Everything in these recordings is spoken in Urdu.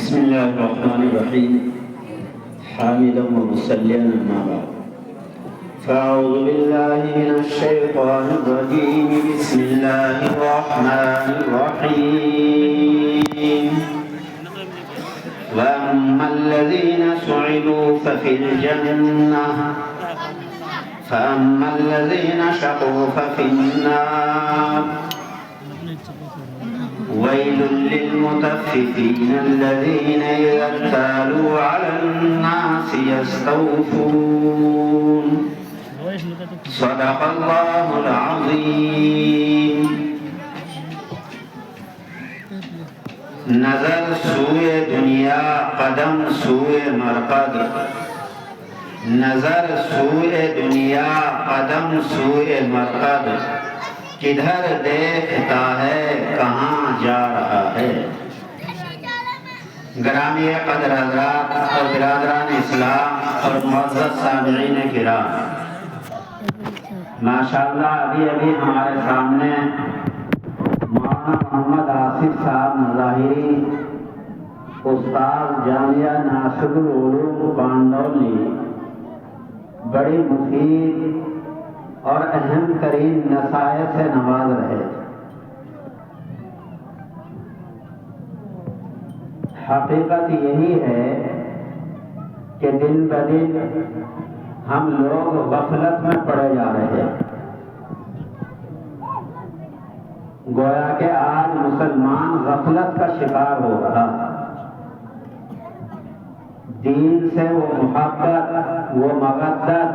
بسم الله الرحمن الرحيم حامدا ومصليا أما بعد فأعوذ بالله من الشيطان الرجيم بسم الله الرحمن الرحيم وأما الذين سعدوا فأما الذين شقوا ففي النار ويل للمطففين الذين إذا اكتالوا على الناس يستوفون صدق الله العظيم. نظر سوئے دنیا قدم سوئے مرقد، نظر سوئے دنیا قدم سوئے مرقد، کدھر دیکھتا ہے کہاں جا رہا ہے. گرامی قدر حضرات اور برادران اسلام اور معزز سامعین کرام، ماشاءاللہ ابھی ہمارے سامنے مولانا محمد آصف صاحب مظاہری استاد جامعہ ناصر العلوم پانڈولی بڑی مفید اور اہم ترین نصائح سے نواز رہے. حقیقت یہی ہے کہ دن بدن ہم لوگ غفلت میں پڑے جا رہے ہیں. گویا کہ آج مسلمان غفلت کا شکار ہو رہا. دین سے وہ محبت، وہ مودت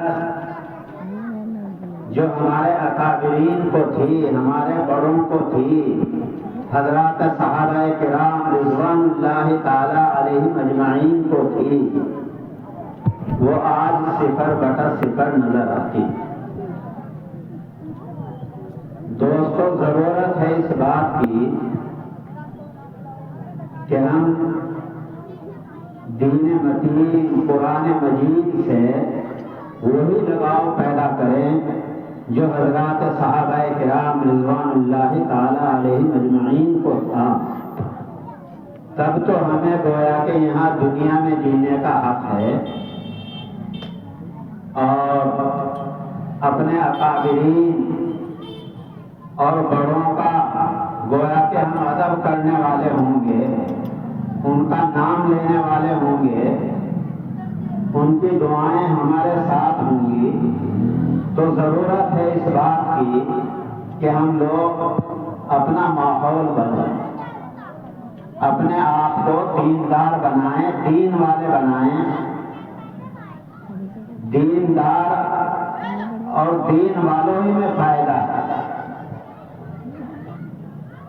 جو ہمارے اکابرین کو تھی، ہمارے بڑوں کو تھی، حضرات صحابہ کرام رضوان اللہ تعالی علیہم اجمعین کو تھی، وہ آج 0/0 نظر آتی. دوستو، ضرورت ہے اس بات کی کہ ہم دین متین قرآن مجید سے وہی لگاؤ پیدا کریں جو حضرات صحابہ کرام رضوان اللہ تعالی علیہم اجمعین کو تھا. تب تو ہمیں گویا کہ یہاں دنیا میں جینے کا حق ہے اور اپنے اکابرین اور بڑوں کا گویا کہ ہم ادب کرنے والے ہوں گے، ان کا نام لینے والے ہوں گے، ان کی دعائیں ہمارے ساتھ ہوں گی. تو ضرورت ہے اس بات کی کہ ہم لوگ اپنا ماحول بدلیں، اپنے آپ کو دیندار بنائیں، دین والے بنائیں. دیندار اور دین والوں ہی میں فائدہ ہے.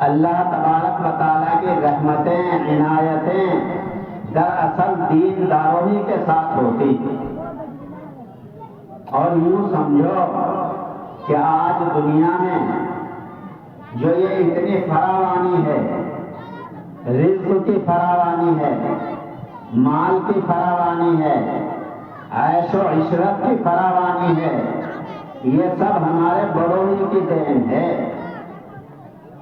اللہ تبارک و تعالیٰ کی رحمتیں، عنایتیں دراصل دینداروں ہی کے ساتھ ہوتی. اور یوں سمجھو کہ آج دنیا میں جو یہ اتنی فراوانی ہے، رزق کی فراوانی ہے، مال کی فراوانی ہے، عیش و عشرت کی فراوانی ہے، یہ سب ہمارے بڑوں ہی کی دین ہے.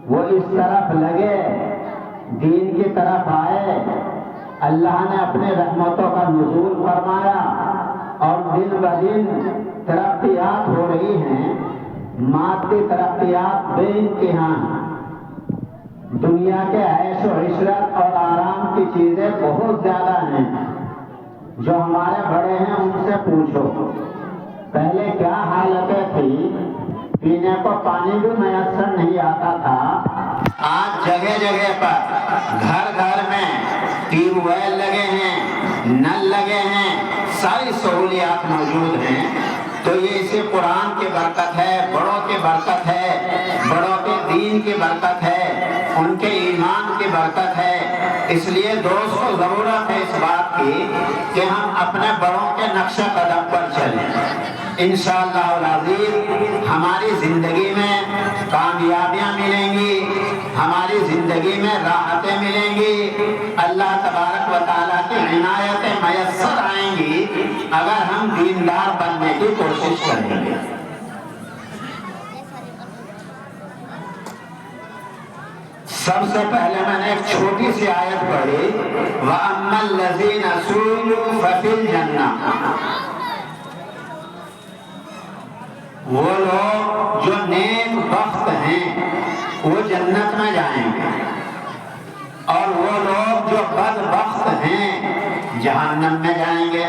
وہ اس طرف لگے، دین کی طرف آئے، اللہ نے اپنے رحمتوں کا نزول فرمایا اور دن بدن ترقیات ہو رہی ہیں. مادی ترقیات بے انتہا ہیں. دنیا کے عیش و عشرت اور آرام کی چیزیں بہت زیادہ ہیں. جو ہمارے بڑے ہیں ان سے پوچھو پہلے کیا حالتیں تھی، پینے کو پانی بھی میسر نہیں آتا تھا. آج جگہ جگہ پر گھر گھر میں ٹیوب ویل لگے ہیں، نل لگے ہیں، ساری سہولیات موجود ہیں. تو یہ اسی قرآن کی برکت ہے، بڑوں کی برکت ہے، بڑوں کے دین کی برکت ہے، ان کے ایمان کی برکت ہے. اس لیے دوستو ضرورت ہے اس بات کی کہ ہم اپنے بڑوں کے نقش قدم پر چلیں. انشاءاللہ العزیز ہماری زندگی میں کامیابیاں ملیں گی، ہماری زندگی میں راحتیں ملیں گی. اللہ تبارک و تعالیٰ کی عنایتیں میسر آئیں گی اگر ہم دیندار بننے کی کوشش کریں گے. سب سے پہلے میں نے ایک چھوٹی سی آیت پڑھی وَأَمَّا الَّذِينَ سُعِدُوا فَفِي الْجَنَّةِ، وہ لوگ جو نیک بخت ہیں وہ جنت میں جائیں گے، اور وہ لوگ جو بدبخت ہیں جہنم میں جائیں گے۔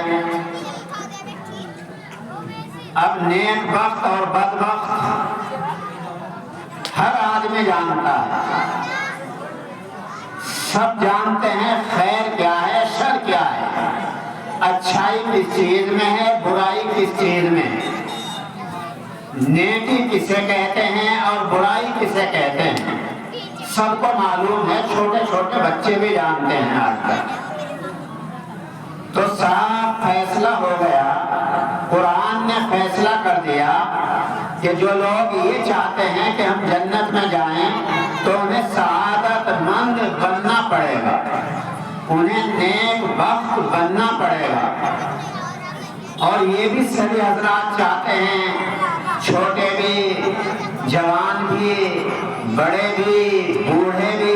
اب نیک بخت اور بدبخت ہر آدمی جانتا ہے، سب جانتے ہیں خیر کیا ہے شر کیا ہے، اچھائی کس چیز میں ہے برائی کس چیز میں ہے، نیکی کسے کہتے ہیں اور برائی کسے کہتے ہیں، سب کو معلوم ہے، چھوٹے چھوٹے بچے بھی جانتے ہیں آج تک۔ تو صاف فیصلہ ہو گیا، قرآن نے فیصلہ کر دیا کہ جو لوگ یہ چاہتے ہیں کہ ہم جنت میں جائیں تو انہیں سعادت مند بننا پڑے گا، انہیں نیک بخت بننا پڑے گا۔ اور یہ بھی سبھی حضرات چاہتے ہیں، چھوٹے بھی جوان بھی بڑے بھی بوڑھے بھی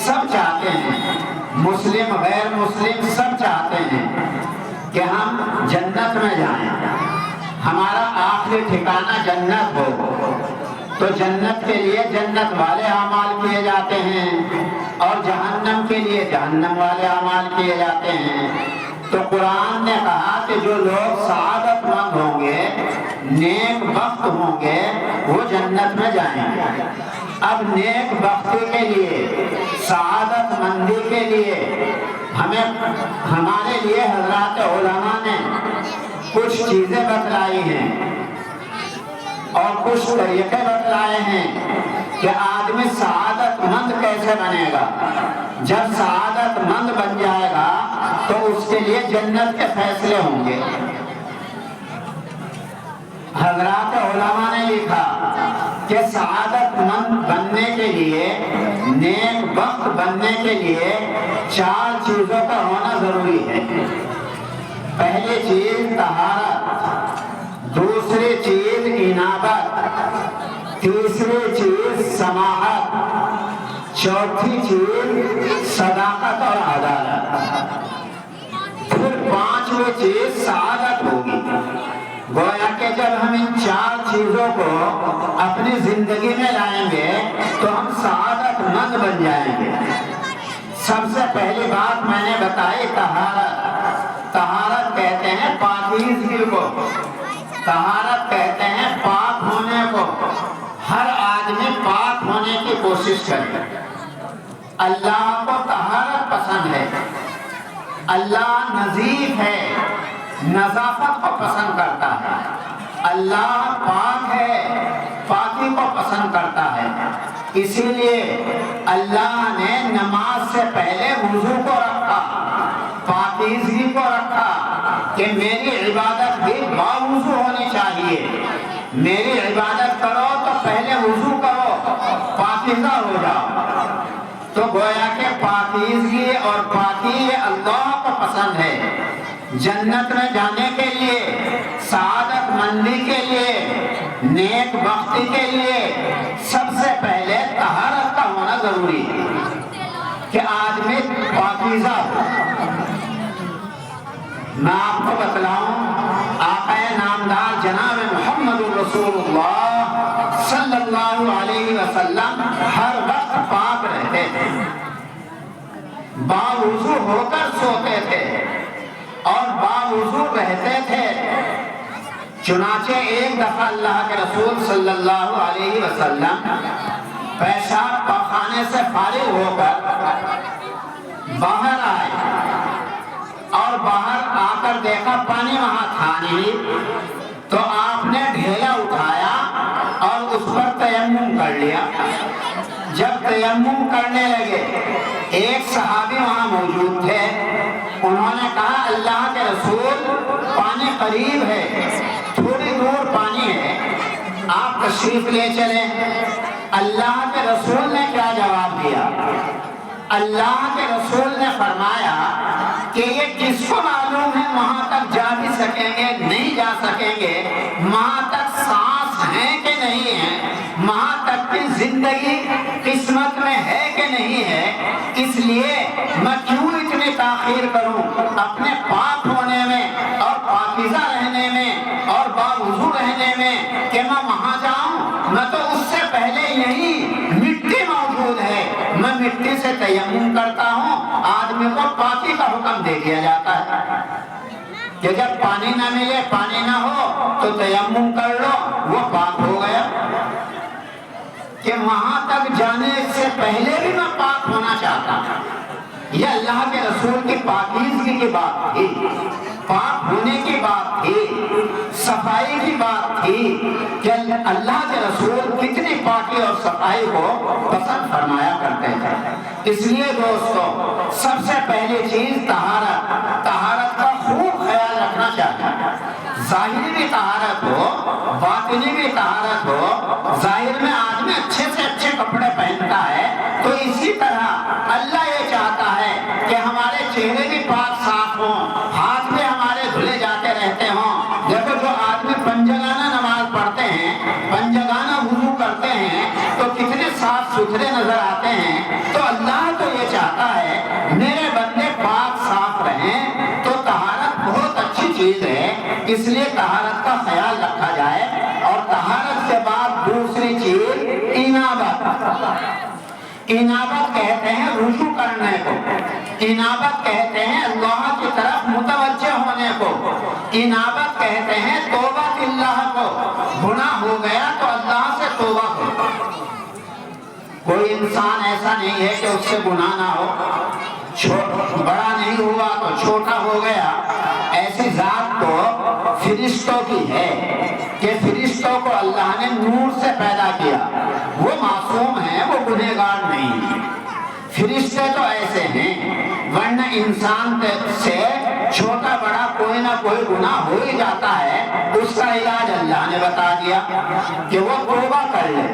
سب چاہتے ہیں، مسلم غیر مسلم سب چاہتے ہیں کہ ہم جنت میں جائیں، ہمارا آخری ٹھکانہ جنت ہو۔ تو جنت کے لیے جنت والے اعمال کیے جاتے ہیں اور جہنم کے لیے جہنم والے اعمال کیے جاتے ہیں۔ تو قرآن نے کہا کہ جو لوگ سعادت مند ہوں گے نیک بخت ہوں گے وہ جنت میں جائیں گے۔ اب نیک بختی کے لیے سعادت مندی کے لیے ہمارے لیے حضرات علماء نے کچھ چیزیں بتلائی ہیں اور کچھ طریقے بتلائے ہیں کہ آدمی سعادت مند کیسے بنے گا۔ جب سعادت مند بن جائے گا تو اس کے لیے جنت کے فیصلے ہوں گے۔ حضرات علماء نے لکھا کہ سعادت مند بننے کے لیے نیک بخت بننے کے لیے 4 چیزوں کا ہونا ضروری ہے۔ پہلی چیز طہارت، دوسری چیز انابت، تیسری چیز سماحت، چوتھی چیز صداقت اور عدالت، پھر 5ویں چیز سعادت ہوگی۔ گویا کہ جب ہم ان 4 چیزوں کو اپنی زندگی میں لائیں گے تو ہم سعادت مند بن جائیں گے۔ سب سے پہلی بات میں نے بتائی طہارت۔ طہارت کہتے ہیں پاکیزگی کو، طہارت کہتے ہیں پاک ہونے کو۔ ہر آدمی پاک ہونے کی کوشش کرے۔ اللہ کو طہارت پسند ہے، اللہ نظیف ہے، نظافت کو پسند کرتا ہے۔ اللہ پاک ہے، پاکی کو پسند کرتا ہے۔ اسی لیے اللہ نے نماز سے پہلے وضو کو رکھا، پاکیزگی کو رکھا کہ میری عبادت بھی باوضو ہونی چاہیے۔ میری عبادت کرو تو پہلے وضو کرو، پاکیزہ ہو جاؤ۔ تو گویا کہ پاکیزگی اور پاکی اللہ کو پسند ہے۔ جنت میں جانے کے لیے، سعادت مندی کے لیے، نیک بختی کے لیے سب سے پہلے طہارت کا ہونا ضروری ہے کہ آدمی پاکیزہ ہو۔ میں آپ کو بتلاؤں، آقا نامدار جناب محمد رسول اللہ صلی اللہ علیہ وسلم ہر وقت پاک رہتے تھے، باوضو ہو کر سوتے تھے اور باوضو رہتے تھے۔ چنانچہ ایک دفعہ اللہ کے رسول صلی اللہ علیہ وسلم پیشاب پاخانے سے فارغ ہو کر باہر آئے اور باہر آ کر دیکھا پانی وہاں تھا نہیں، تو آپ نے ڈھیلا اٹھایا اور اس پر تیمم کر لیا۔ جب تیمم کرنے لگے ایک صحابی وہاں موجود تھے، انہوں نے کہا اللہ کے رسول پانی قریب ہے، تھوڑی دور پانی ہے، آپ تشریف لے چلیں۔ اللہ کے رسول نے کیا جواب دیا؟ اللہ کے رسول نے فرمایا کہ یہ کس کو معلوم ہے وہاں تک جا بھی سکیں گے نہیں جا سکیں گے، وہاں تک سانس ہے کہ نہیں ہے، وہاں تک کی زندگی قسمت میں ہے کہ نہیں ہے، اس لیے میں کیوں اتنی تاخیر کروں اپنے پاک ہونے میں اور پاکیزہ رہنے میں اور باوضو رہنے میں کہ میں وہاں جاؤں؟ میں تو اس سے پہلے یہی مٹی موجود ہے، میں مٹی سے تیمم کرتا ہوں۔ آدمی کو پاکی کا حکم دے دیا جاتا ہے کہ جب پانی نہ ملے، پانی نہ ہو تو تیمم کر لو، وہ پاک ہو گیا۔ کہ وہاں تک جانے سے پہلے بھی میں پاک ہونا چاہتا ہوں۔ یہ اللہ کے رسول کی پاکیزگی کی بات تھی، پاک ہونے کی بات تھی، صفائی کی بات تھی کہ اللہ کے رسول کتنی پاکی اور صفائی کو پسند فرمایا کرتے تھے۔ اس لیے دوستو، سب سے پہلی چیز طہارت کا خوب خیال رکھنا چاہیے۔ ظاہری بھی طہارت ہو، باطنی بھی طہارت ہو۔ ظاہر میں آدمی اچھے سے اچھے کپڑے پہنتا ہے تو اسی طرح اللہ یہ چاہتا ہے کہ ہمارے چہرے بھی پاک صاف ہوں، ہاتھ بھی ہمارے دھلے جاتے رہتے ہوں۔ دیکھو جو آدمی پنجگانہ نماز پڑھتے ہیں، پنجگانہ وضو کرتے ہیں تو کتنے صاف ستھرے نظر آتے ہیں۔ تو اللہ تو یہ چاہتا ہے میرے بندے پاک صاف رہیں، تو طہارت بہت اچھی چیز ہے۔ اس لیے طہارت کا خیال رکھا جائے۔ اور طہارت کے بعد دوسری چیز انابت۔ انابت کہتے ہیں رجوع کرنے کو، انابت کہتے ہیں اللہ کی طرف متوجہ ہونے کو، انابت کہتے ہیں توبہ اللہ کو۔ گناہ ہو گیا تو اللہ سے توبہ کرو۔ کوئی انسان ایسا نہیں ہے کہ اس سے گناہ نہ ہو، بڑا نہیں ہوا تو چھوٹا ہو گیا۔ ایسی ذات تو فرشتوں کی ہے کہ فرشتوں کو اللہ نے نور سے پیدا کیا، وہ معصوم ہیں، وہ گنہگار نہیں۔ فرشتے تو ایسے ہیں، ورنہ انسان سے چھوٹا بڑا کوئی نہ کوئی گناہ ہو ہی جاتا ہے۔ اس کا علاج اللہ نے بتا دیا کہ وہ توبہ کر لے۔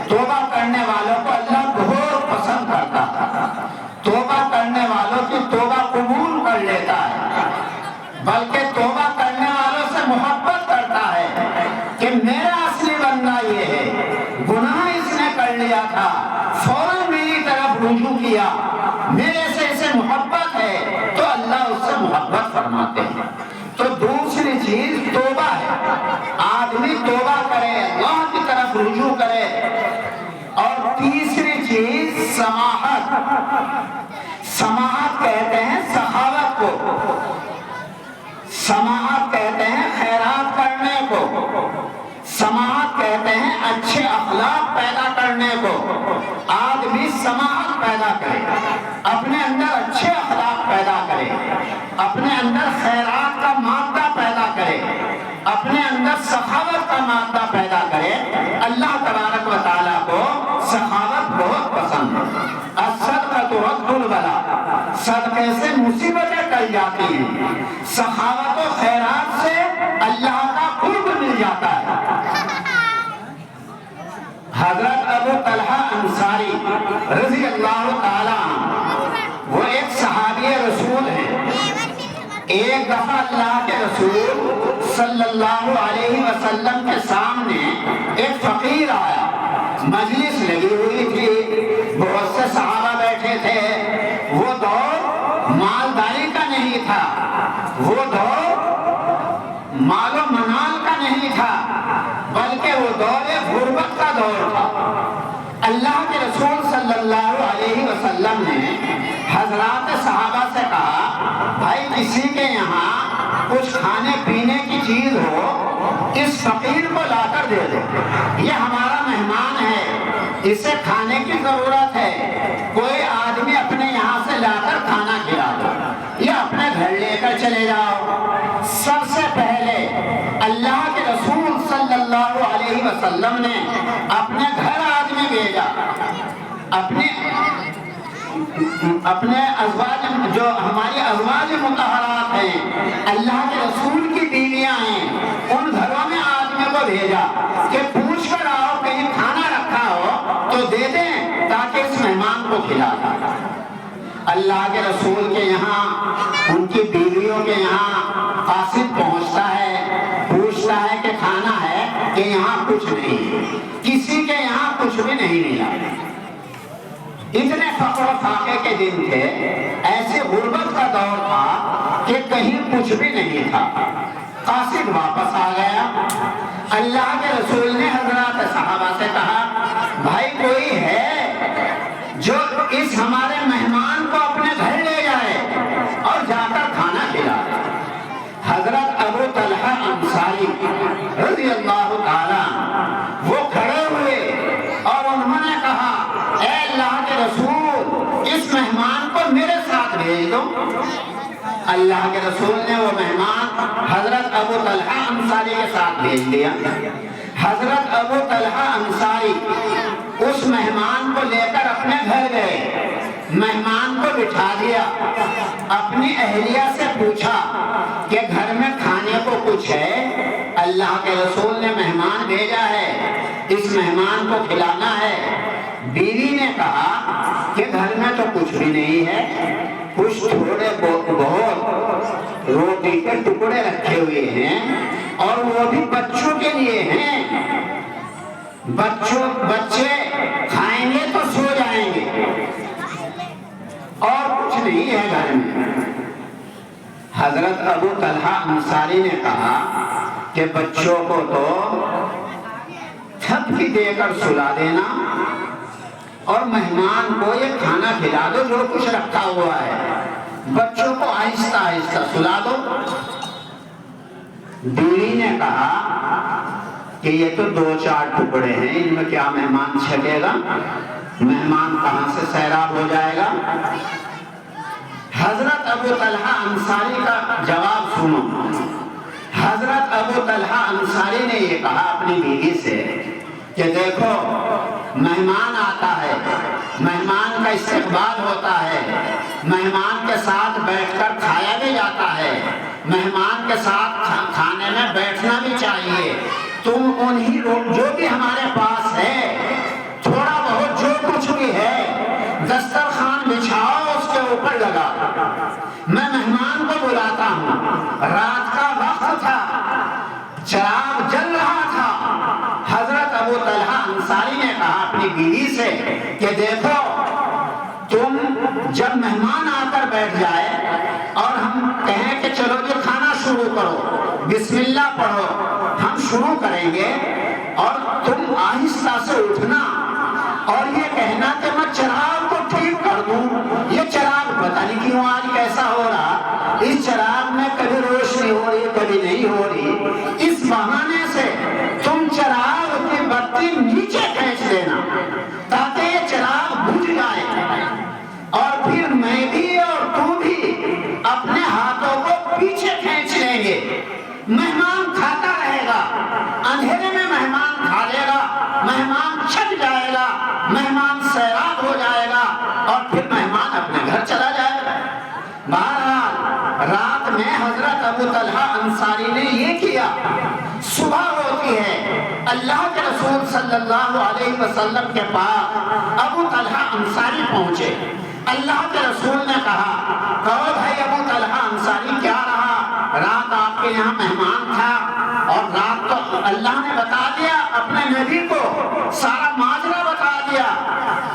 توبہ کرنے والوں کو اللہ بہت پسند کرتا ہے، توبہ کرنے والوں کی توبہ قبول کر لیتا ہے، بلکہ توبہ کرنے والوں سے محبت کرتا ہے کہ میرا اصلی بندہ یہ ہے، گناہ اس نے کر لیا تھا، فوراً میری طرف رجوع کیا، میرے سے اسے محبت ہے، تو اللہ اس سے محبت فرماتے ہیں۔ تو دوسری چیز توبہ ہے، آدمی توبہ کرے، اللہ کی طرف رجوع کرے۔ اور تیسری چیز سماحت۔ سماحت کہتے ہیں سخاوت کو، سماحت کہتے ہیں خیرات کرنے کو، سماحت کہتے ہیں اچھے اخلاق پیدا کرنے کو۔ آدمی سماحت پیدا کرے، اپنے اندر اچھے اخلاق پیدا کرے، اپنے اندر خیرات کا مادہ پیدا کرے، اپنے اندر سخاوت کا مادہ پیدا کرے۔ اللہ تبارک و تعالیٰ کو سخاوت بہت پسند ہے۔ الصدقۃ رد البلاء، صدقے سے مصیبتیں ٹل جاتی ہیں، سخاوت و خیرات سے اللہ کا قرب مل جاتا ہے۔ حضرت ابو طلحہ انصاری رضی اللہ تعالیٰ عنہ، وہ ایک صحابی رسول ہیں۔ ایک دفعہ اللہ کے رسول صلی اللہ علیہ وسلم کے سامنے ایک فقیر آیا، مجلس لگی ہوئی تھی، بہت سے صحابہ بیٹھے تھے۔ وہ دور مالداری کا نہیں تھا، وہ دور مال و منال کا نہیں تھا، بلکہ وہ دور غربت کا دور تھا۔ اللہ کے رسول صلی اللہ علیہ وسلم نے حضرات صحابہ سے کہا، بھائی کسی کے یہاں کچھ کھانے پینے کی چیز ہو، اس فقیر کو لا کر دے دو، یہ ہمارا مہمان ہے، اسے کھانے کی ضرورت ہے۔ کوئی آدمی اپنے یہاں سے لا کر کھانا کھلا دو یا اپنے گھر لے کر چلے جاؤ۔ سب سے پہلے اللہ کے رسول صلی اللہ علیہ وسلم نے اپنے گھر آدمی بھیجا، اپنے ازواج، جو ہماری ازواج مطہرات ہیں، اللہ کے رسول کی بیویاں ہیں، ان گھروں میں آدمی کو بھیجا کہ پوچھ کر آؤ کہیں کھانا رکھا ہو تو دے دیں تاکہ اس مہمان کو کھلا دیں۔ اللہ کے رسول کے یہاں، ان کی بیویوں کے یہاں قاصد پہنچتا ہے، پوچھتا ہے کہ کھانا ہے، کہ یہاں کچھ نہیں ہے، کسی کے یہاں کچھ بھی نہیں ملا۔ اتنے فقر و فاقے کے دن تھے، ایسے غربت کا دور تھا کہ کہیں کچھ بھی نہیں تھا۔ قاصد واپس آ گیا۔ اللہ کے رسول نے حضرات صحابہ سے کہا بھائی کوئی ہے جو اس ہمارے مہمان کو اپنے گھر لے جائے اور جا کر کھانا کھلائے۔ حضرت ابو طلحہ انصاری رضی اللہ تعالیٰ وہ کھڑے ہوئے اور انہوں نے کہا اے اللہ کے رسول اس مہمان کو میرے ساتھ بھیج دو۔ اللہ کے رسول نے وہ مہمان حضرت ابو طلحہ انصاری کے ساتھ بھیج دیا۔ حضرت ابو طلحہ انصاری اس مہمان کو لے کر اپنے گھر گئے، مہمان کو بٹھا دیا، اپنی اہلیہ سے پوچھا کہ گھر میں کھانے کو کچھ ہے؟ اللہ کے رسول نے مہمان بھیجا ہے، اس مہمان کو کھلانا ہے۔ بیوی نے کہا کہ گھر میں تو کچھ بھی نہیں ہے، کچھ تھوڑے بہت روٹی کے ٹکڑے رکھے ہوئے ہیں اور وہ بھی بچوں کے لیے ہیں، بچے کھائیں گے تو سو جائیں گے اور کچھ نہیں ہے گھر میں۔ حضرت ابو طلحہ انصاری نے کہا کہ بچوں کو تو تھپکی دے کر سلا دینا اور مہمان کو یہ کھانا کھلا دو جو کچھ رکھا ہوا ہے، بچوں کو آہستہ آہستہ سلا دو۔ بیوی نے کہا کہ یہ تو 2-4 ٹکڑے ہیں، ان میں کیا مہمان چھکے گا، مہمان کہاں سے سیراب ہو جائے گا۔ حضرت ابو طلحہ انصاری کا جواب سنو۔ حضرت ابو طلحہ انصاری نے یہ کہا اپنی بیوی سے کہ دیکھو مہمان آتا ہے، مہمان کا استقبال ہوتا ہے، مہمان کے ساتھ بیٹھ کر کھایا بھی جاتا ہے، مہمان کے ساتھ کھانے میں بیٹھنا بھی چاہیے۔ تم انہی جو بھی ہمارے پاس ہے تھوڑا بہت جو کچھ بھی ہے دسترخوان بچھاؤ، اس کے اوپر لگا۔ میں مہمان کو بلاتا ہوں۔ رات کا وقت تھا، چراغ جل رہا تھا۔ حضرت ابو طلحہ انصاری نے کہا اپنی بیوی سے کہ دیکھو تم جب مہمان آ کر بیٹھ جائے اور ہم کہیں کہ چلو جی کھانا شروع کرو، بسم اللہ پڑھو، ہم شروع کریں گے اور تم آہستہ سے اٹھنا اور یہ کہنا کہ میں چراغ کو ٹھیک کر دوں۔ یہ چراغ پتہ نہیں کیوں آج کیسا ہو رہا، اس چراغ میں کبھی روشنی ہو رہی کبھی نہیں ہو رہی، اس بہانے سے تم چراغ کی بتی نیچے کھینچ دینا تاکہ یہ چراغ بجھ جائے، اور پھر میں بھی اور تو بھی اپنے ہاتھوں کو پیچھے کھینچ لیں گے۔ مہمان کھاتا رہے گا، اندھیرے میں مہمان کھا لے گا، مہمان چھک جائے گا، مہمان سیراب ہو جائے گا اور پھر مہمان اپنے گھر چلا جائے گا۔ بہرحال رات میں حضرت ابو طلحہ انصاری نے یہ کیا۔ صبح ہوتی ہے، اللہ کے رسول صلی اللہ علیہ وسلم کے پاس ابو طلحہ انصاری پہنچے۔ اللہ کے رسول نے کہا کہو بھائی ابو طلحہ انصاری کیا رہا، رات آپ کے یہاں مہمان تھا اور رات تو اللہ نے بتا دیا، اپنے نبی کو سارا ماجرا بتا دیا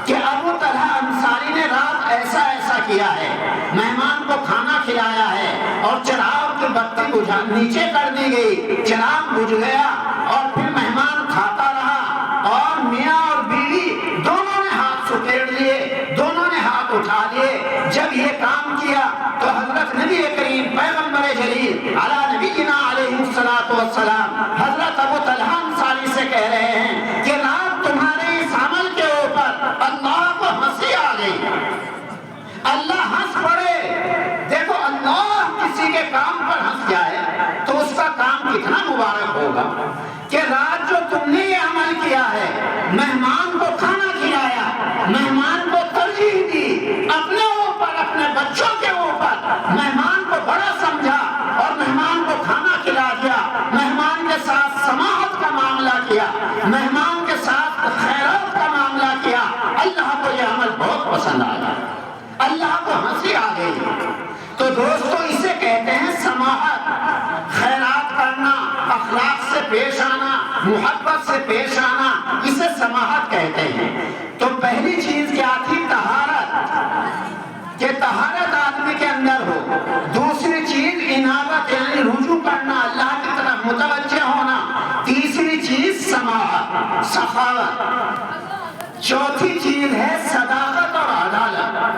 کہ ابو طلحہ انصاری نے رات ایسا ایسا کیا ہے، مہمان کو کھانا کھلایا ہے اور چراغ کی بتی بجھا نیچے کر دی گئی، چراغ بجھ گیا اور پھر مہمان کھاتا رہا اور میاں اور بیوی دونوں نے ہاتھ سکیڑ لیے، دونوں نے ہاتھ اٹھا لیے۔ جب یہ کام کیا تو حضرت نبی کریم پیغمبر جلیل علی نبینا علیہ السلام حضرت ابو طلحہ انصاری سے کہہ رہے ہیں کہ رات تمہارے اس عمل کے اوپر اللہ کو ہنسی آ گئی، اللہ ہنس پڑے۔ دیکھو اللہ کسی کے کام پر ہنس جائے تو اس کا کام کتنا مبارک ہوگا کہ رات جو تم نے یہ عمل کیا ہے، مہمان کو کھانا کھلایا، مہمان کو ترجیح دی اپنے اوپر، اپنے بچوں کے اوپر، مہمان کو بڑا سمجھا اور مہمان کو کھانا کھلا دیا، مہمان کے ساتھ سماحت کا معاملہ کیا، مہمان کے ساتھ خیرات کا معاملہ کیا، اللہ کو یہ عمل بہت پسند آیا، اللہ کو ہنسی آ گئی۔ تو دوستو اسے کہتے ہیں سماحت، خیرات کرنا، اخلاق سے پیش آنا، محبت سے پیش آنا، اسے سماحت کہتے ہیں۔ تو پہلی چیز کیا تھی؟ طہارت، کہ طہارت آدمی کے اندر ہو۔ دوسری چیز انابت، یعنی رجوع کرنا، اللہ کی طرف متوجہ ہونا۔ تیسری چیز سماحت، سخاوت۔ چوتھی چیز ہے صداقت اور عدالت۔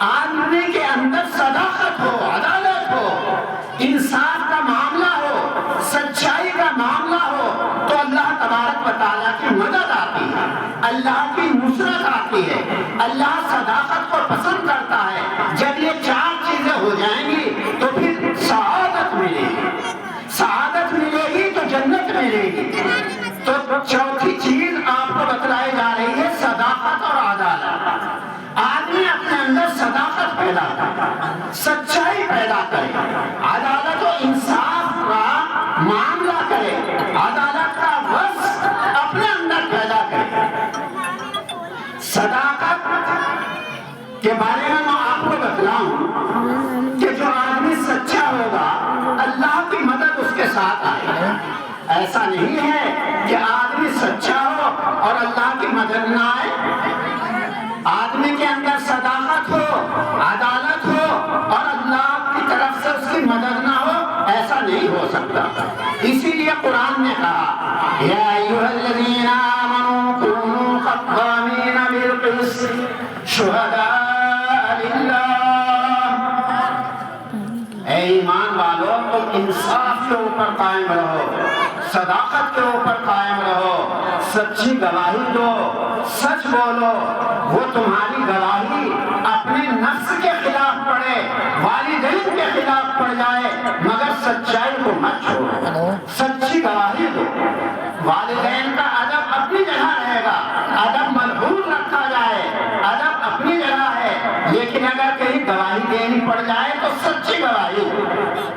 آدمی کے اندر صداقت ہو، عدالت ہو، انصاف کا معاملہ ہو، سچائی کا معاملہ ہو، تو اللہ تبارک و تعالیٰ کی مدد آتی ہے، اللہ کی نصرت آتی ہے۔ اللہ صداقت کو پسند کرتا ہے۔ جب یہ چار چیزیں ہو جائیں گی تو پھر سعادت ملے گی، سعادت ملے گی تو جنت ملے گی۔ تو چوتھی چیز آپ کو بتلائی جا رہی ہے صداقت اور عدالت۔ آدمی اپنے اندر صداقت پیدا کرے، سچائی پیدا کرے، عدالت و انصاف کا معاملہ کرے، عدالت کا وصف اپنے اندر پیدا کرے۔ صداقت کے بارے میں آپ کو بتلاؤں کہ جو آدمی سچا ہوگا اللہ کی مدد اس کے ساتھ آئے۔ ایسا نہیں ہے کہ آدمی سچا ہو اور اللہ کی مدد نہ آئے۔ آدمی کے اندر صداقت ہو، عدالت ہو اور اللہ کی طرف سے اس کی مدد نہ ہو، ایسا نہیں ہو سکتا۔ اسی لیے قرآن نے کہا یا ایھا الذین آمنوا کونوا قوامین بالقسط شہداء للہ۔ اے ایمان والو، تم انصاف کے اوپر قائم رہو، صداقت کے اوپر قائم رہو، سچی گواہی دو، سچ بولو۔ وہ تمہاری گواہی اپنے نفس کے خلاف پڑے، والدین کے خلاف پڑ جائے، مگر سچائی کو مت چھوڑو، سچی گواہی دو۔ والدین کا ادب اپنی جگہ رہے گا، ادب ملحوظ رکھا جائے، ادب اپنی جگہ ہے، لیکن اگر کہیں گواہی دینی پڑ جائے تو سچی گواہی دو،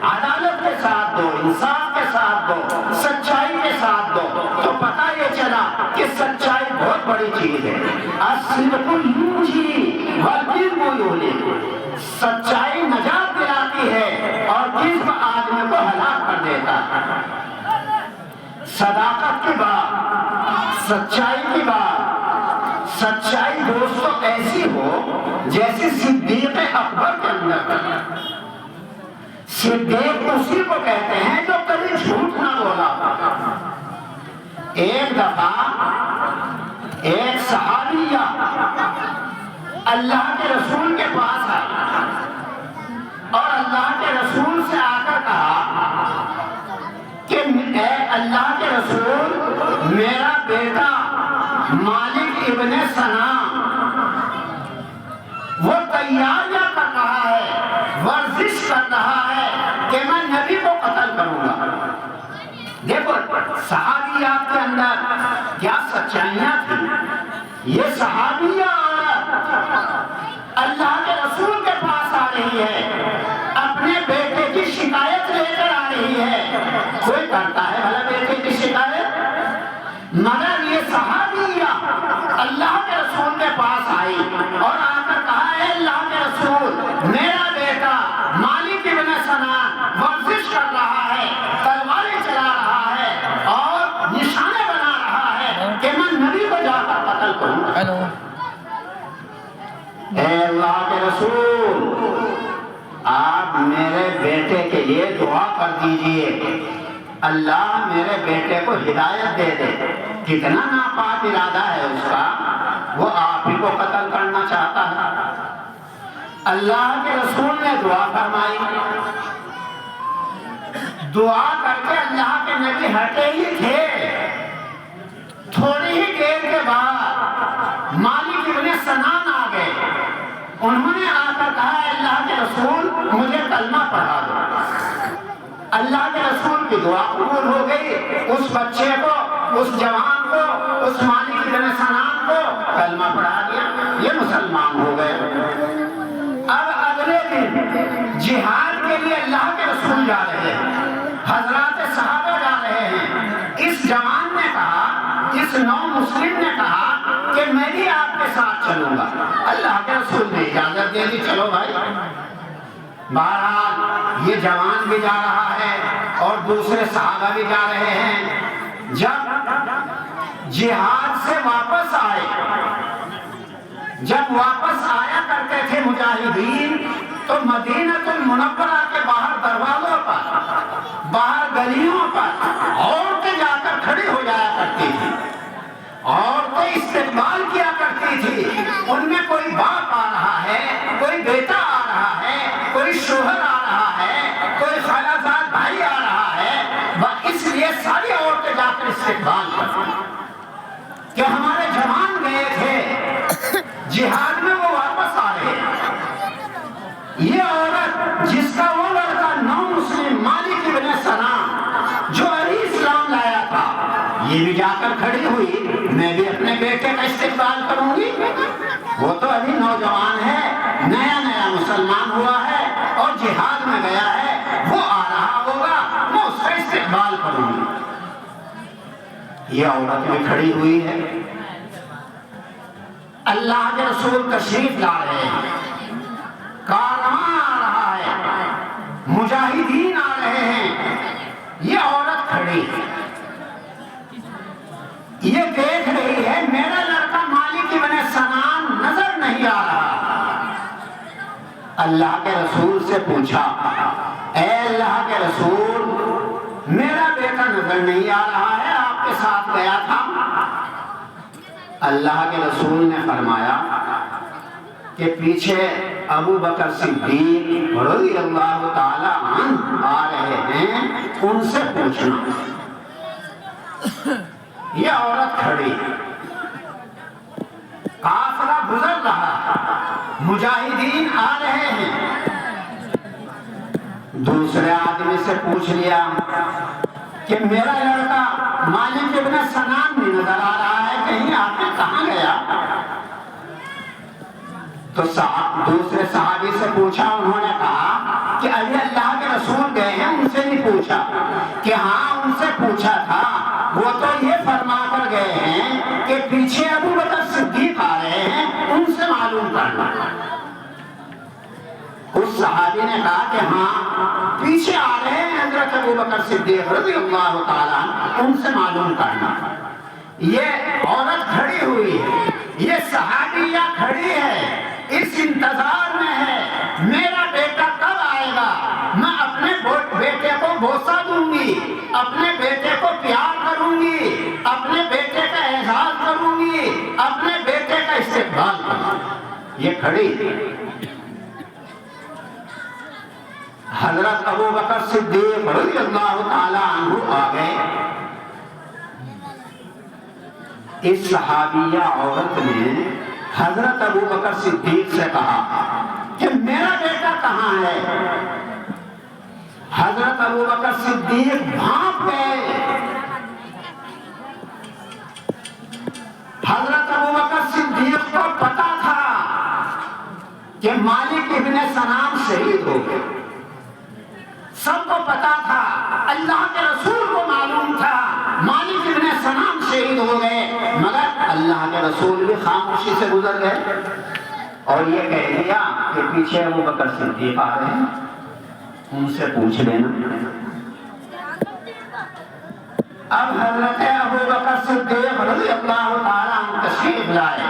عدالت کے ساتھ دو، انصاف کے ساتھ دو، سچائی کے ساتھ دو۔ تو پتہ یہ چلا کہ سچائی بہت بڑی چیز ہے۔ الصدق ینجی والکذب یہلک۔ سچائی نجات دلاتی ہے اور کذب آدمی کو ہلاک کر دیتا ہے۔ صداقت کی بات، سچائی کی بات، سچائی دوستو ایسی ہو جیسے صدیق اکبر کے اندر۔ صدیق اسی کو کہتے ہیں جو کبھی جھوٹ نہ بولا۔ ایک دفعہ ایک صحابیہ اللہ کے رسول کے پاس آئی اور اللہ کے رسول سے آ کر کہا کہ اے اللہ کے رسول، میرا بیٹا مالک ابن ثنا وہ تیاریاں کر رہا ہے، ورزش کر رہا ہے کہ میں نبی کو قتل کروں گا۔ دیکھو صحابیات کے اندر کیا سچائیاں تھیں۔ یہ صحابیہ عورت اللہ کے رسول کے پاس آ رہی ہے، اپنے بیٹے کی شکایت لے کر آ رہی ہے۔ کوئی کرتا ہے بھلا بیٹے کی شکایت؟ مگر یہ صحابیہ اللہ کے رسول کے پاس آئی اور آ کر کہا اے اللہ کے رسول، میرا بیٹا مالک ابن سنان ورزش کر رہا ہے، تلواریں چلا رہا ہے اور نشانے بنا رہا ہے کہ میں نبی کو جا کر قتل کروں گا۔ اے اللہ کے رسول، آپ میرے بیٹے کے لیے دعا کر دیجئے، اللہ میرے بیٹے کو ہدایت دے دے۔ کتنا ناپاک ارادہ ہے اس کا، وہ آپ ہی کو قتل کرنا چاہتا ہے۔ اللہ کے رسول نے دعا فرمائی، دعا کر کے اللہ کے نبی ہٹے ہی تھے، تھوڑی ہی دیر کے بعد مالک ابن سنان آ گئے۔ انہوں نے آ کر کہا اے اللہ کے رسول، مجھے کلمہ پڑھا دو۔ اللہ کے رسول کی دعا قبول ہو گئی، اس بچے کو، اس جوان کو، اس مالک ابن سنان کو کلمہ پڑھا دیا، یہ مسلمان ہو گئے۔ اب اگلے دن جہاد کے لیے اللہ کے رسول جا رہے ہیں، حضرات صحابہ جا رہے ہیں۔ اس جوان نے کہا، اس نو مسلم نے کہا کہ میں بھی آپ کے ساتھ چلوں گا۔ اللہ کے رسول نے اجازت دے دی، چلو بھائی۔ بہرحال یہ جوان بھی جا رہا ہے اور دوسرے صحابہ بھی جا رہے ہیں۔ جب جہاد سے واپس آئے، جب واپس آیا کرتے تھے مجاہدین، تو مدینہ المنورہ کے باہر دروازوں پر، باہر گلیوں پر عورتیں جا کر کھڑی ہو جایا کرتی تھی، عورتیں استقبال کیا کرتی تھی۔ ان میں کوئی باپ آ رہا ہے، کوئی بیٹا آ رہا ہے، کوئی شوہر آ رہا ہے، کوئی خالہ زاد بھائی آ رہا ہے، اس لیے ساری عورتیں جا کر استقبال کرتی کہ ہمارے جوان گئے تھے جہاد میں، وہ واپس آ رہے ہیں۔ یہ عورت جس کا وہ لڑکا نو مسلم مالک ابن سنان جو علی اسلام لایا تھا، یہ بھی جا کر کھڑی ہوئی، میں بھی اپنے بیٹے کا استقبال کروں گی۔ وہ تو ابھی نوجوان ہے، نیا نیا مسلمان ہوا ہے اور جہاد میں گیا ہے، وہ آ رہا ہوگا، میں اس کا استقبال کروں گی۔ یہ عورت بھی کھڑی ہوئی ہے، اللہ کے رسول تشریف لا رہے ہیں، کارواں آ رہا ہے، مجاہدین آ رہے ہیں، یہ عورت کھڑی ہے، یہ دیکھ رہی ہے میرا لڑکا مالک ابن سنان نظر نہیں آ رہا۔ اللہ کے رسول سے پوچھا، اے اللہ کے رسول، میرا بیٹا نظر نہیں آ رہا ہے، آپ کے ساتھ گیا تھا۔ اللہ کے رسول نے فرمایا کہ پیچھے ابو بکر صدیق رضی اللہ تعالی عنہ آ رہے ہیں، ان سے پوچھنا۔ یہ عورت کھڑی، قافلہ گزر رہا، مجاہدین آ رہے ہیں، دوسرے آدمی سے پوچھ لیا کہ میرا لڑکا مالک ابن سنان بھی نظر آ رہا ہے، کہیں آپ نے کہاں گیا؟ تو دوسرے صحابی سے پوچھا، انہوں نے کہا کہ ابھی اللہ کے رسول گئے ہیں، ان سے نہیں پوچھا، کہ ہاں ان سے پوچھا تھا، وہ تو یہ فرما کر گئے ہیں کہ پیچھے ابو بکر صدیق آ رہے ہیں، ان سے معلوم کرنا۔ اس صحابی نے کہا کہ ہاں پیچھے آ رہے ہیں حضرت ابو بکر صدیق رضی اللہ تعالیٰ، ان سے معلوم کرنا۔ یہ عورت کھڑی ہوئی ہے، یہ صحابیہ کھڑی ہے، اس انتظار میں ہے میرا بیٹا کب آئے گا، میں اپنے بیٹے کو بوسہ دوں گی، اپنے بیٹے کو پیار کروں گی، اپنے بیٹے کا اعزاز کروں گی، اپنے بیٹے کا استقبال کروں گی۔ یہ کھڑی حضرت ابو بکر صدیق رضی اللہ تعالیٰ عنہ آ گئے۔ اس صحابیہ عورت نے حضرت ابو بکر صدیق سے کہا کہ میرا بیٹا کہاں ہے؟ حضرت ابو بکر صدیق بھانپ گئے۔ حضرت ابو بکر صدیق کو پتا تھا کہ مالک ابن سنان شہید ہو گئے، سب کو پتا تھا، اللہ کے رسول کو معلوم تھا مالک ابن سنان شہید ہو گئے، مگر اللہ کے رسول بھی خاموشی سے گزر گئے اور یہ کہہ دیا کہ پیچھے ابو بکر صدیق آ رہے ہیں، ان سے پوچھ لینا۔ اب حضرت ابو بکر صدیق رضی اللہ تعالیٰ عنہ تشریف لائے۔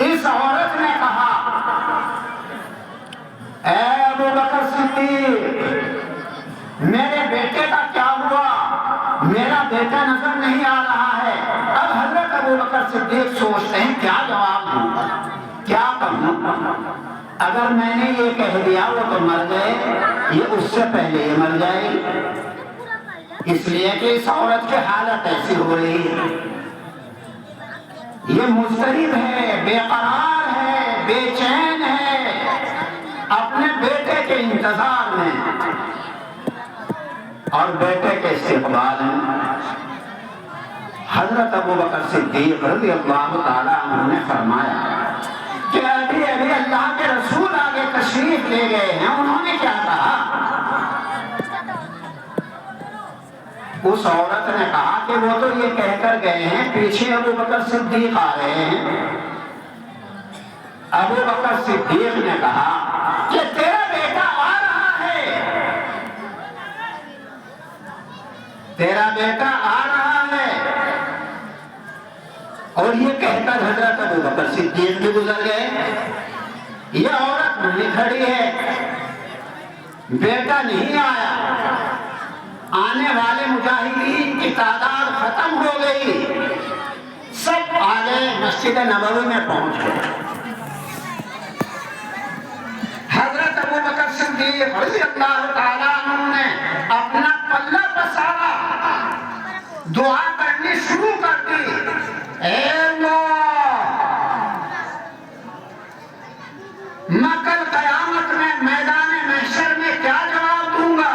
اس عورت نے کہا، اے ابو بکر صدیق، میرے بیٹے کا کیا ہوا؟ میرا بیٹا نظر نہیں آ رہا ہے۔ اب حضرت ابو بکر صدیق سوچتے ہیں کیا جواب دوں، کیا کہوں؟ اگر میں نے یہ کہہ دیا وہ تو مر گئے، یہ اس سے پہلے یہ مر جائے گی، اس لیے کہ اس عورت کی حالت ایسی ہو رہی ہے، یہ مضطرب ہے، بے قرار ہے، بے چین ہے، اپنے بیٹے کے انتظار میں اور بیٹے کے استقبال میں۔ حضرت ابو بکر صدیق رضی اللہ تعالیٰ عنہ نے فرمایا کہ ابھی اللہ کے رسول آگے تشریف لے گئے ہیں، انہوں نے کیا کہا؟ اس عورت نے کہا کہ وہ تو یہ کہہ کر گئے ہیں پیچھے ابو بکر صدیق آ رہے ہیں۔ ابو بکر صدیق نے کہا کہ تیرا بیٹا آ رہا ہے، تیرا بیٹا آ رہا اور یہ کہہ کر حضرت ابوبکر صدیق بھی گزر گئے. یہ عورت نہیں کھڑی ہے، بیٹا نہیں آیا. آنے والے مجاہدین کی تعداد ختم ہو گئی، سب آگے مسجد نبوی میں پہنچ گئے. حضرت ابوبکر صدیق رضی اللہ تعالیٰ عنہ نے اپنا پلہ پسارا، دعا کرنی شروع کر دی. اے اللہ، میں کل قیامت میں میدان محشر میں کیا جواب دوں گا؟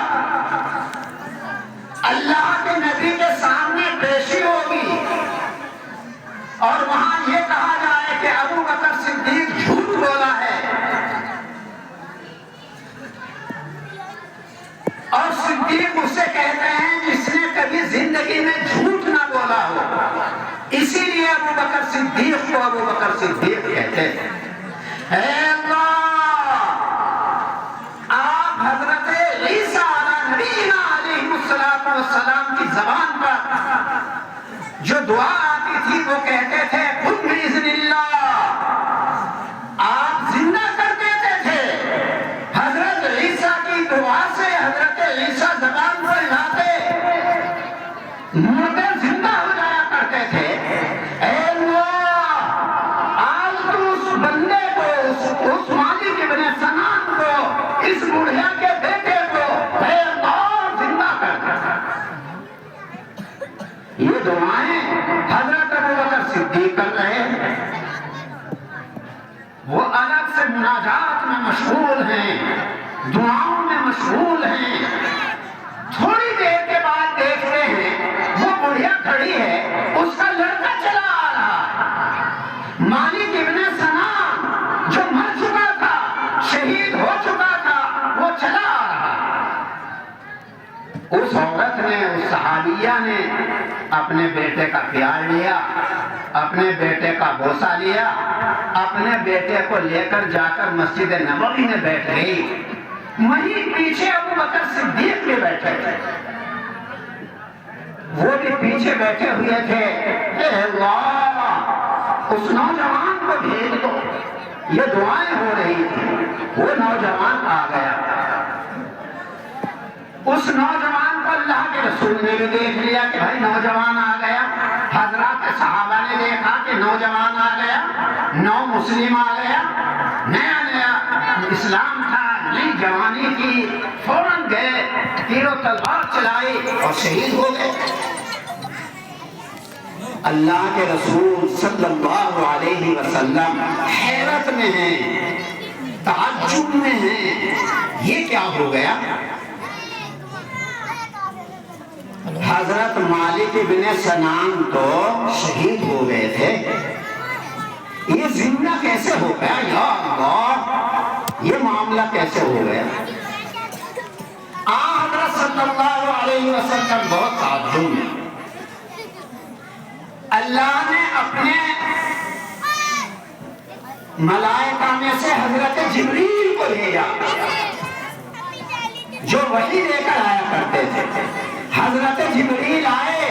اللہ کے نبی کے سامنے پیشی ہوگی اور وہاں یہ کہا جائے کہ ابوبکر صدیق جھوٹ بولا ہے. اور صدیق اسے کہتے ہیں جس نے کبھی زندگی میں جھوٹ نہ بولا ہو، اسی لیے ابوبکر صدیق کو ابوبکر صدیق کہتے ہیں. اے اللہ، آپ حضرت عیسیٰ علیہ نبینا علیہ السلام کی زبان پر جو دعا آتی تھی وہ کہتے تھے کن بإذن اللہ، آپ زندہ کر دیتے تھے. حضرت عیسیٰ کی دعا سے حضرت عیسیٰ زبان پر لاتے، مردے زندہ ہو جایا کرتے تھے. اے اللہ، آج تو اس بندے کو، اس مالک ابن سنان کو، اس بڑھیا کے بیٹے کو اے اللہ زندہ کر دے. یہ دعائیں حضرت ابوبکر صدیق کر رہے ہیں. وہ الگ سے مناجات میں مشغول ہیں، دعاؤں میں مشغول ہیں. تھوڑی دیر کے بعد دیکھتے ہیں وہ بڑھیا کھڑی ہے، اس کا لڑکا چلا آ رہا ہے. مالک ابن سنان جو مر چکا تھا، شہید ہو چکا تھا، وہ چلا آ رہا ہے. اس عورت نے، اس صحابیہ نے اپنے بیٹے کا پیار لیا، اپنے بیٹے کا بوسہ لیا، اپنے بیٹے کو لے کر جا کر مسجد نبوی میں بیٹھ گئی. وہیں پیچھے ابوبکر صدیق بھی بیٹھے تھے، وہ بھی پیچھے بیٹھے ہوئے تھے. اے اللہ، اس نوجوان کو بھیج دو. یہ دعائیں ہو رہی تھی. وہ نوجوان آ گیا. اس نوجوان کو اللہ کے رسول نے بھی دیکھ لیا کہ بھائی نوجوان آ گیا. حضرات صحابہ نے دیکھا کہ نوجوان آ گیا، نو مسلم آ گیا، نیا نیا اسلام تھا، نئی جوانی تھی. فوراً گئے، تیر و تلوار چلائی اور شہید ہو گئے. اللہ کے رسول صلی اللہ علیہ وسلم حیرت میں ہیں، تعجب میں ہیں، یہ کیا ہو گیا؟ حضرت مالک ابن سنان تو شہید ہو گئے تھے، یہ زندہ کیسے ہو گیا؟ یا اللہ، یہ معاملہ کیسے ہو گیا؟ حضرت صلی اللہ علیہ وسلم بہت تعجب میں. اللہ نے اپنے ملائکہ میں سے حضرت جبریل کو بھیجا جو وحی لے کر آیا کرتے تھے. حضرت جبریل آئے،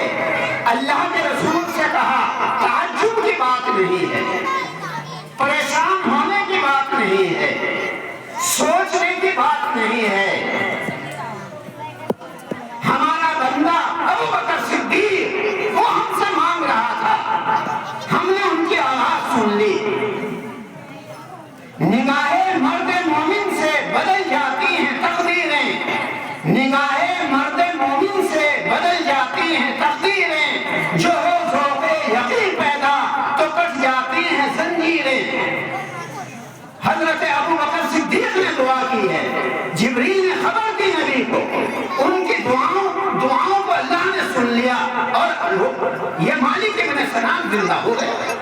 اللہ کے رسول سے کہا تعجب کی بات نہیں ہے، پریشان ہونے کی بات نہیں ہے، سوچنے کی بات نہیں ہے. ہمارا بندہ ابوبکر صدیق وہ ہم سے مانگ رہا تھا، ہم نے ان کی آواز سن لی. نگاہیں مرد مومن سے بدل جاتی ہیں تقدیریں، نگاہیں مرد مومن سے بدل جاتی ہیں تقدیریں. جو ہو ذوق یقین پیدا تو کٹ جاتی ہیں زنجیریں. حضرت ابوبکر صدیق نے دعا کی ہے، جبریل نے خبر دی نبی کو، ان کی دعاؤں کو اللہ نے سن لیا اور یہ مالک ابن سنان زندہ ہو گئے.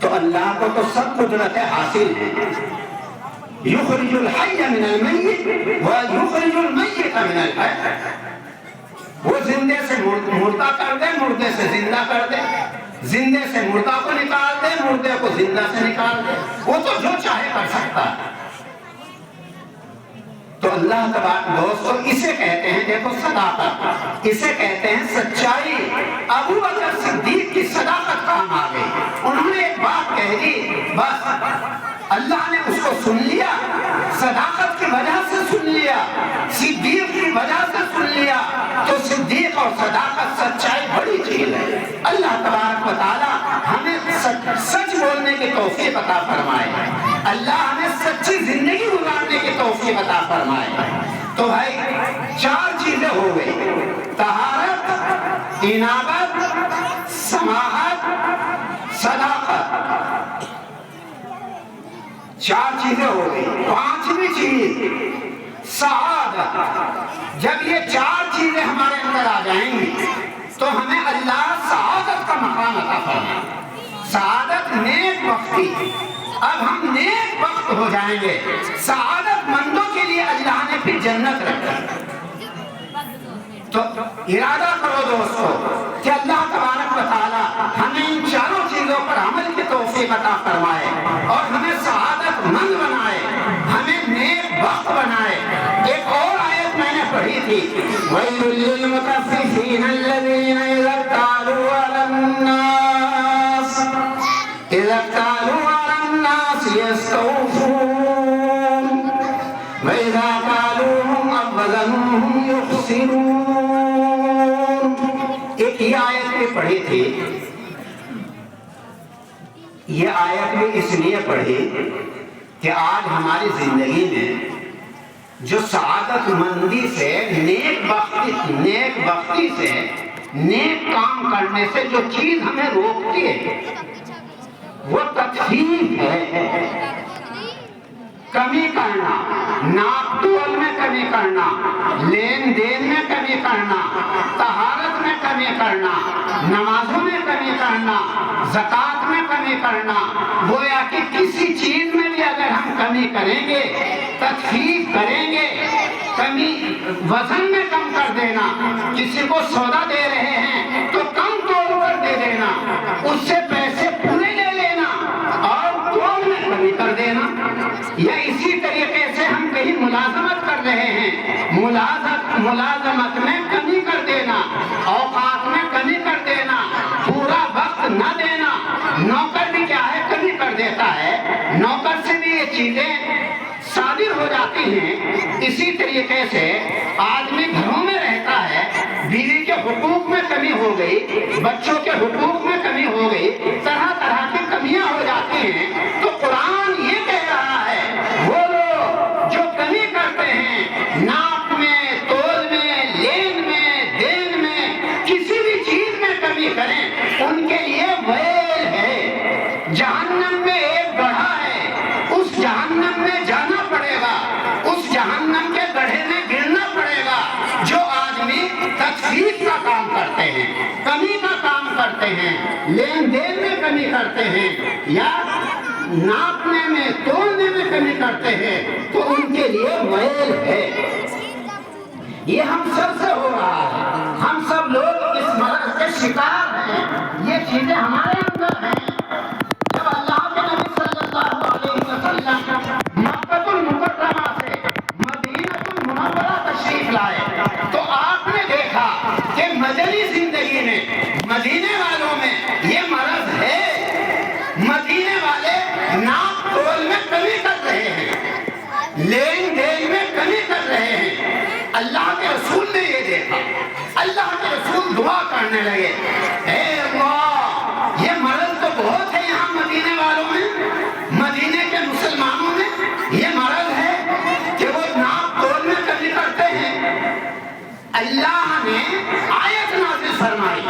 تو اللہ کو تو سب قدرت حاصل ہے. یخرج الحی من المیت ویخرج المیت من الحی. وہ زندے سے مردہ کر دے، مردے سے زندہ کر دے، زندے سے مردہ کو نکال دے، مردے کو زندہ سے نکال دے. وہ تو جو چاہے کر سکتا ہے. تو تو اللہ تبارک دوستو اسے کہتے ہیں، دیکھو صداقت، اسے کہتے ہیں سچائی۔ ابو بکر صدیق کی صداقت کام آ گئی، انہوں نے ایک بات کہہ دی، بس اللہ نے اس کو سن لیا، صداقت کی وجہ سے سن لیا، صدیق کی وجہ سے سن لیا۔ تو صدیق اور صداقت سچائی بڑی چیز ہے۔ اللہ تبارک و تعالی ہمیں سچ بولنے کی توفیق عطا فرمائے، اللہ ہمیں سچی زندگی گزارنے کی توفیق عطا فرمائے۔ تو بھائی 4 چیزیں ہو گئی، طہارت، انابت، سماحت، صداقت، 4 چیزیں ہو گئی۔ 5ویں چیز سعادت۔ جب یہ 4 چیزیں ہمارے اندر آ جائیں گی تو ہمیں اللہ سعادت کا مقام عطا فرمائے۔ سعادت نیک بختی، اب ہم نیک بخت ہو جائیں گے۔ سعادت مندوں کے لیے اللہ نے پھر جنت رکھی۔ تو ارادہ کرو دوستو کہ اللہ تبارک و تعالی ہمیں ان 4 چیزوں پر عمل کی توفیق عطا فرمائے اور ہمیں سعادت مند بنائے، ہمیں نیک بخت بنائے۔ ایک اور آیت میں نے پڑھی تھی، وَيْلٌ لِّلْمُطَفِّفِينَ الَّذِينَ إِذَا اكْتَالُوا عَلَى النَّاسِ يَسْتَوْفُونَ وَإِذَا كَالُوهُمْ أَوْ وَزَنُوهُمْ يُخْسِرُونَ۔ ایک یہ آیت بھی پڑھی تھی، یہ آیت بھی اس لیے پڑھی کہ آج ہماری زندگی میں جو سعادت مندی سے، نیک بختی سے، نیک کام کرنے سے جو چیز ہمیں روکتی ہے وہ تکلیف ہے۔ کمی کرنا، ناپ تول میں کمی کرنا، لین دین میں کمی کرنا، طہارت میں کمی کرنا، نمازوں میں کمی کرنا، زکوٰۃ میں کمی کرنا، گویا کہ کسی چیز میں بھی اگر ہم کمی کریں گے، تخفیف کریں گے، کمی وزن میں کم کر دینا، کسی کو سودا دے رہے ہیں تو کم توڑ کر دے دینا، اس سے پیسے پورے لے لینا اور توڑ میں کمی کر دینا، یا اسی طریقے سے ہم کہیں ملازمت کر رہے ہیں، ملازمت میں کمی کر دینا، اوقات میں کمی کر دینا، پورا وقت نہ دینا۔ نوکر بھی کیا ہے، کمی کر دیتا ہے، نوکر سے بھی یہ چیزیں صادر ہو جاتی ہیں۔ اسی طریقے سے آدمی گھروں میں رہتا ہے، بیوی کے حقوق میں کمی ہو گئی، بچوں کے حقوق میں کمی ہو گئی، طرح طرح کی کمیاں ہو جاتی ہیں۔ تو قرآن یہ کہہ رہا ہے وہ لوگ جو کمی کرتے ہیں، ناپ میں، تول میں، لین میں، دین میں، کسی بھی چیز میں کمی کریں، ان کے لیے ویل ہے، جہنم میں ایک گڑھا ہے، اس جہنم میں جانا پڑے گا، اس جہنم کے گڑھے میں گرنا پڑے گا۔ جو آدمی تکفیف کا کام کرتے ہیں، کمی کا کام کرتے ہیں، لین دین میں کمی کرتے ہیں، یا ناپنے میں، تولنے میں کمی کرتے ہیں، تو ان کے لیے ویل ہے۔ یہ ہم سب سے ہو رہا ہے، ہم سب لوگ اس مرض کے شکار ہیں، یہ چیزیں ہمارے اندر ہیں۔ جب اللہ کے نبی صلی اللہ علیہ وسلم مکہ المکرمہ سے مدینہ المنورہ تشریف لائے تو آپ نے دیکھا کہ مدنی زندگی میں، مدینے والوں میں یہ مرض ہے۔ مدینے والے ناپ تول میں کمی کر رہے ہیں، لین دین میں کمی کر رہے ہیں۔ اللہ کے رسول نے یہ دیکھا، اللہ کے رسول دعا کرنے لگے، اے اللہ یہ مرض تو بہت ہے یہاں مدینے والوں میں، مدینے کے مسلمانوں میں یہ مرض ہے کہ وہ ناپ تول میں کمی کرتے ہیں۔ اللہ نے آیت نازل فرمائی،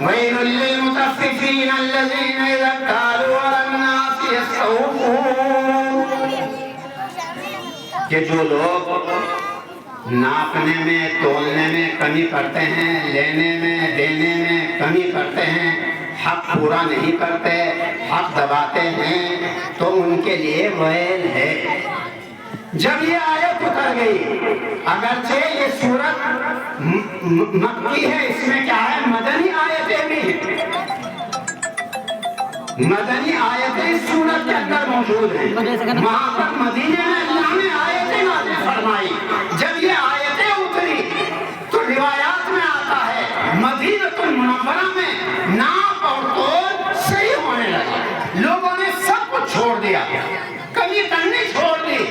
وَيْلٌ لِّلْمُطَفِّفِينَ الَّذِينَ إِذَا اكْتَالُوا عَلَى النَّاسِ يَسْتَوْفُونَ، کہ جو لوگ ناپنے میں، تولنے میں کمی کرتے ہیں، لینے میں، دینے میں کمی کرتے ہیں، حق پورا نہیں کرتے، حق دباتے ہیں، تو ان کے لیے ویل ہے۔ جب یہ آیت اتر گئی، اگرچہ یہ سورت مکی ہے، اس میں کیا ہے، مدنی آیتیں بھی ہیں، مدنی آیتیں اس سورت کے اندر موجود ہیں۔ وہاں پر مدینے میں اللہ نے آیتیں نازل فرمائی۔ فرمائی۔ جب یہ آیتیں اتری تو روایات میں آتا ہے مدینہ المنورہ میں ناپ اور تول صحیح ہونے لگا، لوگوں نے سب کچھ چھوڑ دیا، کمی کرنی چھوڑ دی،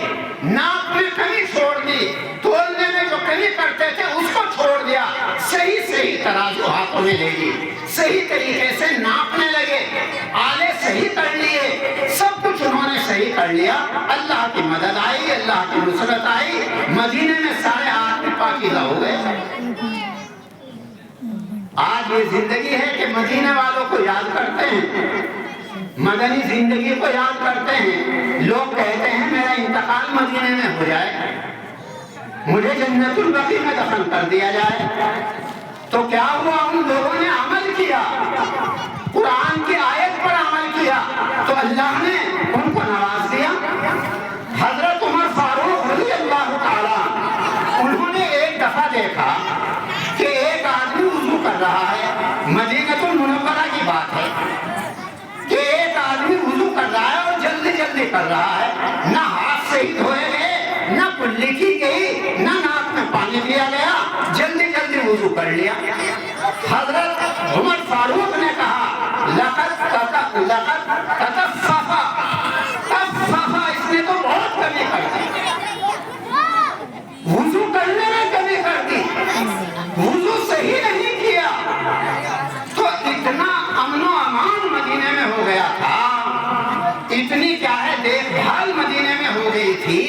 ناپ میں کمی چھوڑ دی، تولنے میں جو کمی کرتے تھے اس کو چھوڑ دیا، صحیح ترازو ہاتھوں میں لے لی، صحیح طریقے سے ناپنے لگے، آلے صحیح کر لیے، سب کچھ انہوں نے صحیح کر لیا۔ اللہ کی مدد آئی، اللہ کی نصرت آئی، مدینے میں سارے آدمی پاکیزہ ہو گئے۔ آج یہ زندگی ہے کہ مدینے والوں کو یاد کرتے ہیں، مدنی زندگی کو یاد کرتے ہیں، لوگ کہتے ہیں میرا انتقال مدینے میں ہو جائے، مجھے جنت البقیع میں دفن کر دیا جائے۔ تو کیا ہوا؟ ان لوگوں نے عمل کیا، قرآن کی آیت پر عمل کیا تو اللہ نے ان کو نواز دیا۔ حضرت عمر فاروق رضی اللہ تعالیٰ انہوں نے ایک دفعہ دیکھا کہ ایک آدمی وضو کر رہا ہے، مدینہ المنورہ کی بات ہے کہ ایک آدمی وضو کر رہا ہے اور جلدی جلدی کر رہا ہے، نہ ہاتھ سے ہی دھوئے گئے، نہ کلی کی گئی، نہ ناک میں پانی دیا گیا، جلدی جلدی وضو کر لیا۔ حضرت عمر فاروق نے کہا لقد تطفف، اس نے تو بہت کمی کر دی، وضو کرنے میں کمی کر دی، وضو صحیح نہیں کیا۔ تو اتنا امن و امان مدینے میں ہو گیا تھا، اتنی کیا ہے دیکھ بھال مدینے میں ہو گئی تھی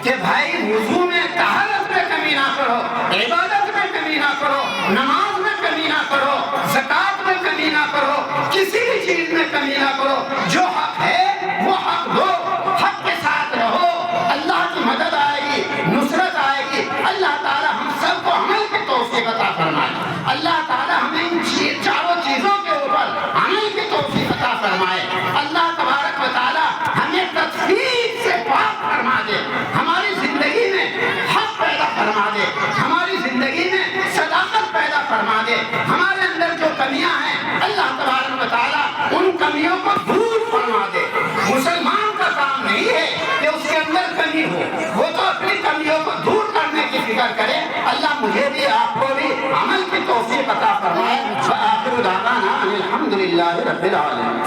کہ بھائی وضو میں طہارت میں کمی نہ کرو، عبادت میں کمی نہ کرو، نماز میں کمی نہ کرو، زکوٰۃ میں کمی نہ کرو، کسی بھی چیز میں کمی نہ کرو، جو حق ہے وہ حق دو، حق کے ساتھ رہو، اللہ کی مدد آئے گی، نصرت آئے گی۔ اللہ تعالی ہم سب کو عمل کی توفیق عطا فرمائے، اللہ تعالی ہمیں ان چاروں چیزوں کے اوپر عمل کی توفیق عطا فرمائے، اللہ تبارک و تعالی ہمیں تکلیف سے پاک فرما دے، ہماری زندگی میں حق پیدا فرما دے، ہماری زندگی میں صداقت پیدا فرما دے، ہمارے اندر جو کمیاں ہیں اللہ تبارک و تعالی ان کمیوں کو دور فرما دے۔ مسلمان کا کام نہیں ہے کہ اس کے اندر کمی ہو، وہ تو اپنی کمیوں کو دور کرنے کی فکر کرے۔ اللہ مجھے بھی آپ کو بھی عمل کی توفیق عطا فرمائے۔ وآخر دعوانا ان الحمد للہ رب العالمین۔